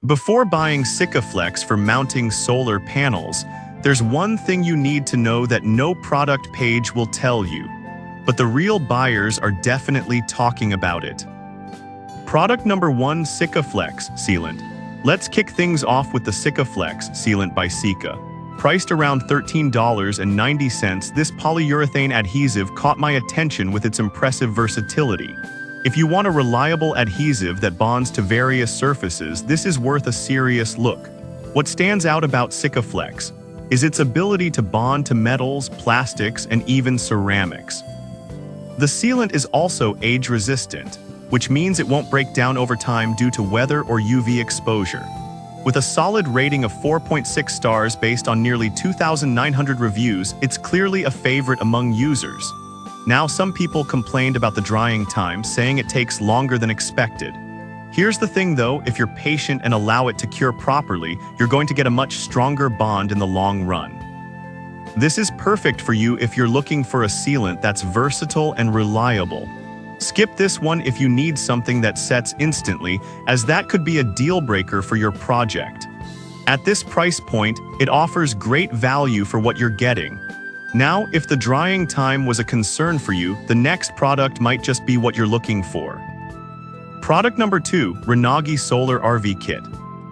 Before buying Sikaflex for mounting solar panels, there's one thing you need to know that no product page will tell you, but the real buyers are definitely talking about it. Product number 1, Sikaflex sealant. Let's kick things off with the Sikaflex sealant by Sika. Priced around $13.90, this polyurethane adhesive caught my attention with its impressive versatility. If you want a reliable adhesive that bonds to various surfaces, this is worth a serious look. What stands out about Sikaflex is its ability to bond to metals, plastics, and even ceramics. The sealant is also age-resistant, which means it won't break down over time due to weather or UV exposure. With a solid rating of 4.6 stars based on nearly 2,900 reviews, it's clearly a favorite among users. Now, some people complained about the drying time, saying it takes longer than expected. Here's the thing though, if you're patient and allow it to cure properly, you're going to get a much stronger bond in the long run. This is perfect for you if you're looking for a sealant that's versatile and reliable. Skip this one if you need something that sets instantly, as that could be a deal breaker for your project. At this price point, it offers great value for what you're getting. Now, if the drying time was a concern for you, the next product might just be what you're looking for. Product number 2, Renewable Solar RV Kit.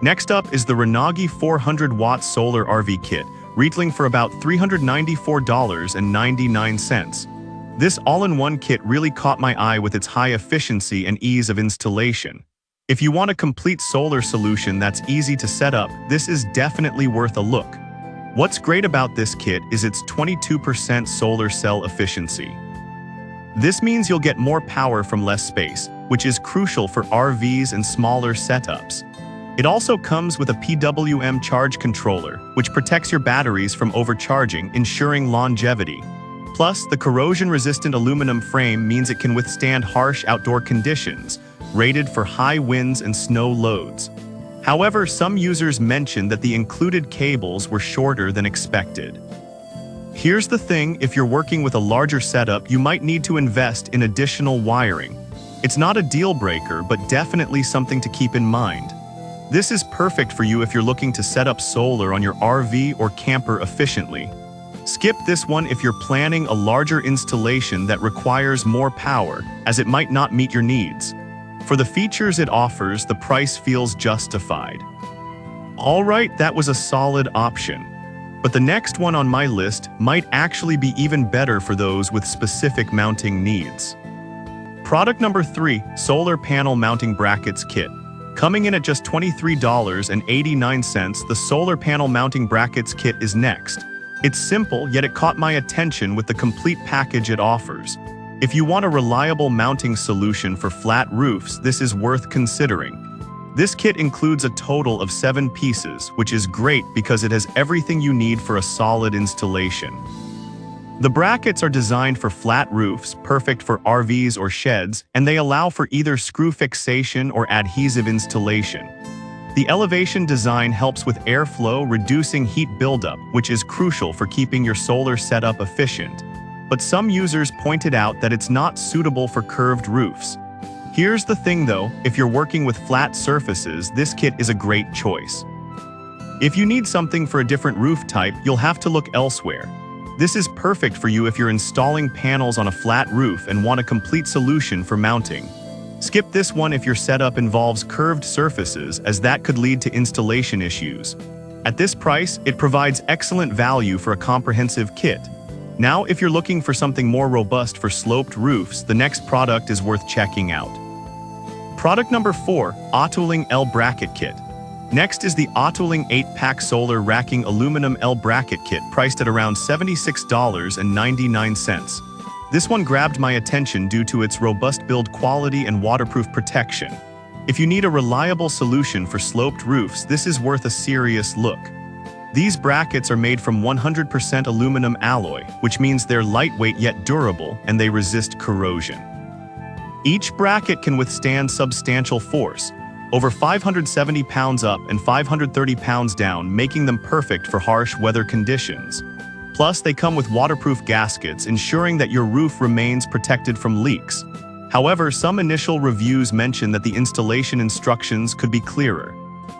Next up is the Renewable 400-watt Solar RV Kit, retailing for about $394.99. This all-in-one kit really caught my eye with its high efficiency and ease of installation. If you want a complete solar solution that's easy to set up, this is definitely worth a look. What's great about this kit is its 22% solar cell efficiency. This means you'll get more power from less space, which is crucial for RVs and smaller setups. It also comes with a PWM charge controller, which protects your batteries from overcharging, ensuring longevity. Plus, the corrosion-resistant aluminum frame means it can withstand harsh outdoor conditions, rated for high winds and snow loads. However, some users mentioned that the included cables were shorter than expected. Here's the thing, if you're working with a larger setup, you might need to invest in additional wiring. It's not a deal breaker, but definitely something to keep in mind. This is perfect for you if you're looking to set up solar on your RV or camper efficiently. Skip this one if you're planning a larger installation that requires more power, as it might not meet your needs. For the features it offers, the price feels justified. Alright, that was a solid option. But the next one on my list might actually be even better for those with specific mounting needs. Product number 3, Solar Panel Mounting Brackets Kit. Coming in at just $23.89, the Solar Panel Mounting Brackets Kit is next. It's simple, yet it caught my attention with the complete package it offers. If you want a reliable mounting solution for flat roofs, this is worth considering. This kit includes a total of 7 pieces, which is great because it has everything you need for a solid installation. The brackets are designed for flat roofs, perfect for RVs or sheds, and they allow for either screw fixation or adhesive installation. The elevation design helps with airflow, reducing heat buildup, which is crucial for keeping your solar setup efficient. But some users pointed out that it's not suitable for curved roofs. Here's the thing though, if you're working with flat surfaces, this kit is a great choice. If you need something for a different roof type, you'll have to look elsewhere. This is perfect for you if you're installing panels on a flat roof and want a complete solution for mounting. Skip this one if your setup involves curved surfaces, as that could lead to installation issues. At this price, it provides excellent value for a comprehensive kit. Now, if you're looking for something more robust for sloped roofs, the next product is worth checking out. Product number 4, Auto-Ling L Bracket Kit. Next is the Auto-Ling 8-pack Solar Racking Aluminum L Bracket Kit, priced at around $76.99. This one grabbed my attention due to its robust build quality and waterproof protection. If you need a reliable solution for sloped roofs, this is worth a serious look. These brackets are made from 100% aluminum alloy, which means they're lightweight yet durable, and they resist corrosion. Each bracket can withstand substantial force, over 570 pounds up and 530 pounds down, making them perfect for harsh weather conditions. Plus, they come with waterproof gaskets, ensuring that your roof remains protected from leaks. However, some initial reviews mention that the installation instructions could be clearer.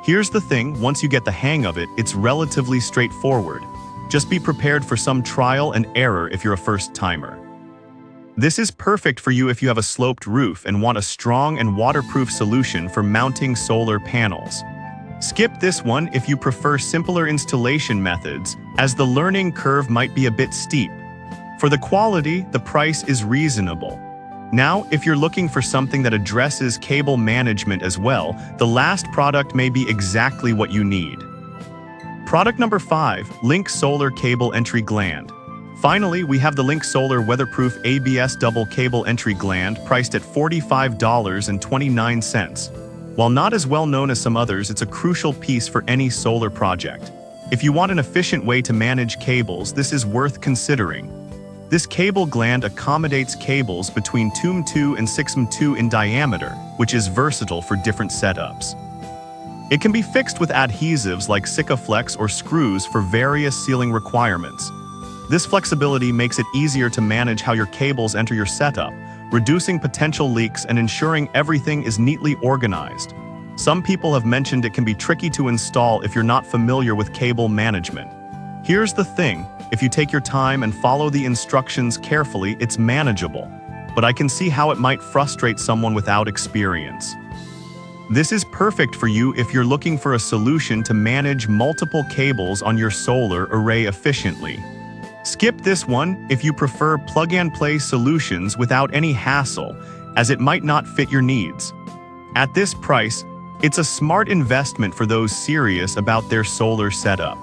Here's the thing, once you get the hang of it, it's relatively straightforward. Just be prepared for some trial and error if you're a first-timer. This is perfect for you if you have a sloped roof and want a strong and waterproof solution for mounting solar panels. Skip this one if you prefer simpler installation methods, as the learning curve might be a bit steep. For the quality, the price is reasonable. Now, if you're looking for something that addresses cable management as well, the last product may be exactly what you need. Product number 5, Link Solar Cable Entry Gland. Finally, we have the Link Solar Weatherproof ABS Double Cable Entry Gland, priced at $45.29. While not as well known as some others, it's a crucial piece for any solar project. If you want an efficient way to manage cables, this is worth considering. This cable gland accommodates cables between 2m2 and 6m2 in diameter, which is versatile for different setups. It can be fixed with adhesives like Sikaflex or screws for various sealing requirements. This flexibility makes it easier to manage how your cables enter your setup, reducing potential leaks and ensuring everything is neatly organized. Some people have mentioned it can be tricky to install if you're not familiar with cable management. Here's the thing, if you take your time and follow the instructions carefully, it's manageable. But I can see how it might frustrate someone without experience. This is perfect for you if you're looking for a solution to manage multiple cables on your solar array efficiently. Skip this one if you prefer plug-and-play solutions without any hassle, as it might not fit your needs. At this price, it's a smart investment for those serious about their solar setup.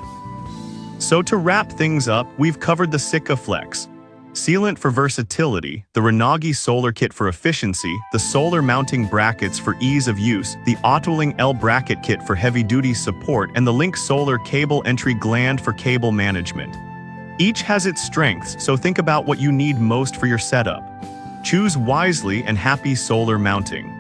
So to wrap things up, we've covered the Sikaflex sealant for versatility, the renewable solar kit for efficiency, the solar mounting brackets for ease of use, the Autoling L bracket kit for heavy-duty support, and the Link Solar Cable Entry Gland for cable management. Each has its strengths, so think about what you need most for your setup. Choose wisely and happy solar mounting.